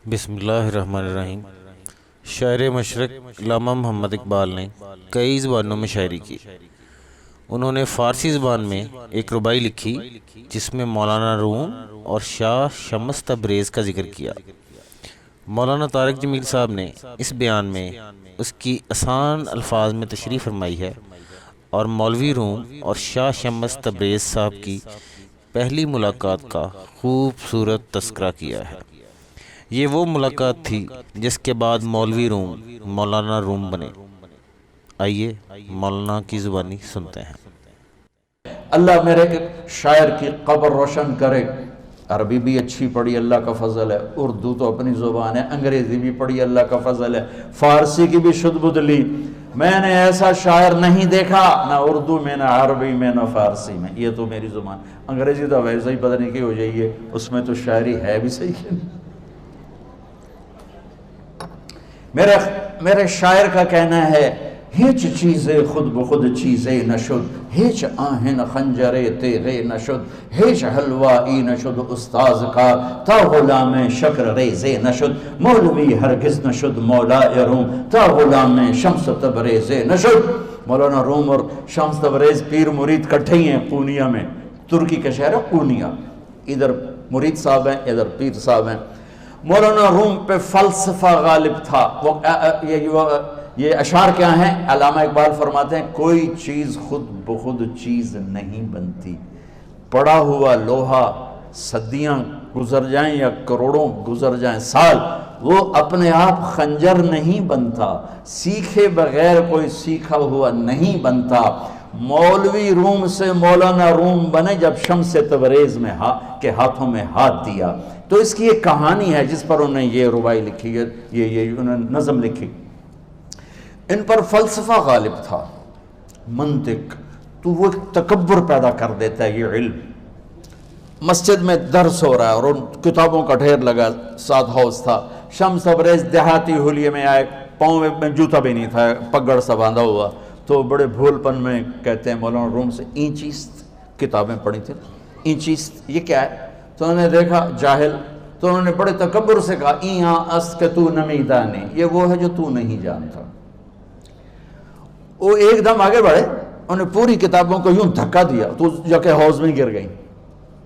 بسم اللہ الرحمن الرحیم۔ شاعر مشرق علامہ محمد اقبال نے کئی زبانوں میں شاعری کی۔ انہوں نے فارسی زبان میں ایک رباعی لکھی جس میں مولانا روم اور شاہ شمس تبریز کا ذکر کیا۔ مولانا طارق جمیل صاحب نے اس بیان میں اس کی آسان الفاظ میں تشریح فرمائی ہے اور مولوی روم اور شاہ شمس تبریز صاحب کی پہلی ملاقات کا خوبصورت تذکرہ کیا ہے۔ یہ وہ ملاقات تھی جس کے بعد مولوی روم مولانا روم بنے۔ آئیے مولانا کی زبانی سنتے ہیں۔ اللہ میرے شاعر کی قبر روشن کرے۔ عربی بھی اچھی پڑھی، اللہ کا فضل ہے۔ اردو تو اپنی زبان ہے، انگریزی بھی پڑھی، اللہ کا فضل ہے۔ فارسی کی بھی شد بدھ لی۔ میں نے ایسا شاعر نہیں دیکھا، نہ اردو میں، نہ عربی میں، نہ فارسی میں۔ یہ تو میری زبان۔ انگریزی تو ویسے ہی پتہ نہیں کی ہو جائیے، اس میں تو شاعری ہے بھی صحیح ہے۔ میرے شاعر کا کہنا ہے، ہیچ چیزیں خود بخود چیزیں نشد، ہیچ آہن خنجرے تیغے نشد، ہیچ حلوائی نشد استاذ کا، تا غلام شکر ریزے نشد، مولوی ہرگز نشد مولا روم، تا غلام شمس تبریز نشد۔ مولانا روم اور شمس تبریز پیر مرید کٹھے ہی ہیں قونیہ میں۔ ترکی کا شہر ہے قونیہ، ادھر مرید صاحب ہیں، ادھر پیر صاحب ہیں۔ مولانا روم پہ فلسفہ غالب تھا۔ یہ اشعار کیا ہیں؟ علامہ اقبال فرماتے ہیں، کوئی چیز خود بخود چیز نہیں بنتی۔ پڑا ہوا لوہا صدیاں گزر جائیں یا کروڑوں گزر جائیں سال، وہ اپنے آپ خنجر نہیں بنتا۔ سیکھے بغیر کوئی سیکھا ہوا نہیں بنتا۔ مولوی روم سے مولانا روم بنے جب شمس تبریز میں کے ہاتھوں میں ہاتھ دیا۔ تو اس کی ایک کہانی ہے جس پر انہوں نے یہ رباعی لکھی ہے، یہ انہوں نے نظم لکھی۔ ان پر فلسفہ غالب تھا، منطق، تو وہ تکبر پیدا کر دیتا ہے یہ علم۔ مسجد میں درس ہو رہا ہے اور ان کتابوں کا ڈھیر لگا، ساتھ ہاؤس تھا۔ شمس تبریز دیہاتی حلیے میں آئے، پاؤں میں جوتا بھی نہیں تھا، پگڑ سا باندھا ہوا، تو بڑے بھول پن میں کہتے ہیں مولانا روم سے، اینچیست کتابیں پڑھی تھیں، اینچیست یہ کیا ہے؟ تو انہوں نے دیکھا جاہل، تو انہوں نے بڑے تکبر سے کہا، ایہاں است کہ تو نمیدانی، یہ وہ ہے جو تو نہیں جانتا۔ وہ ایک دم آگے بڑھے، انہوں نے پوری کتابوں کو یوں دھکا دیا تو جا کے حوض میں گر گئی۔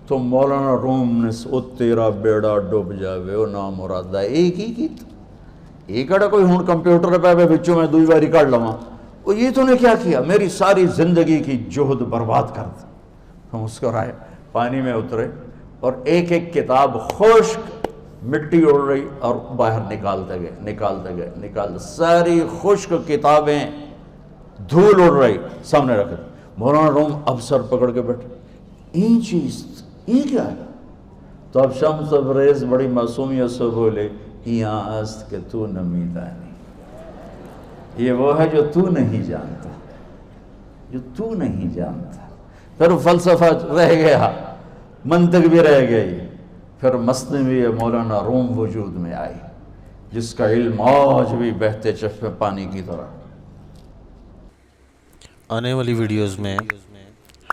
تو مولانا روم نے او تیرا بیڑا ڈوب جاوے او نام مرادہ، ایک ہی کی ایک اڑا کوئی ہون کمپیوٹر پہ بچوں میں دوئی باری کر لواں، وہ یہ تو نے کیا کیا؟ میری ساری زندگی کی جہد برباد کر دی۔ ہم مسکرائے، پانی میں اترے اور ایک ایک کتاب خشک مٹی اڑ رہی اور باہر نکالتے گئے ساری خشک کتابیں دھول اڑ رہی سامنے رکھے۔ مولانا روم اب سر پکڑ کے بیٹھے، این چیز یہ کیا ہے؟ تو اب شمس تبریز بڑی معصومیت سے بولے، یہاں است کہ تو نمیدانی، یہ وہ ہے جو تو نہیں جانتا، جو تو نہیں جانتا۔ پھر فلسفہ رہ گیا، منطق بھی رہ گئی، پھر مثنوی مولانا روم وجود میں آئی جس کا علم آج بھی بہتے چشمے پانی کی طرح۔ آنے والی ویڈیوز میں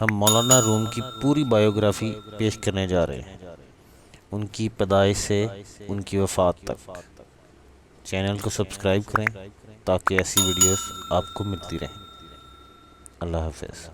ہم مولانا روم کی پوری بائیوگرافی پیش کرنے جا رہے ہیں، ان کی پیدائش سے ان کی وفات تک۔ چینل کو سبسکرائب کریں تاکہ ایسی ویڈیوز آپ کو ملتی رہیں۔ اللہ حافظ۔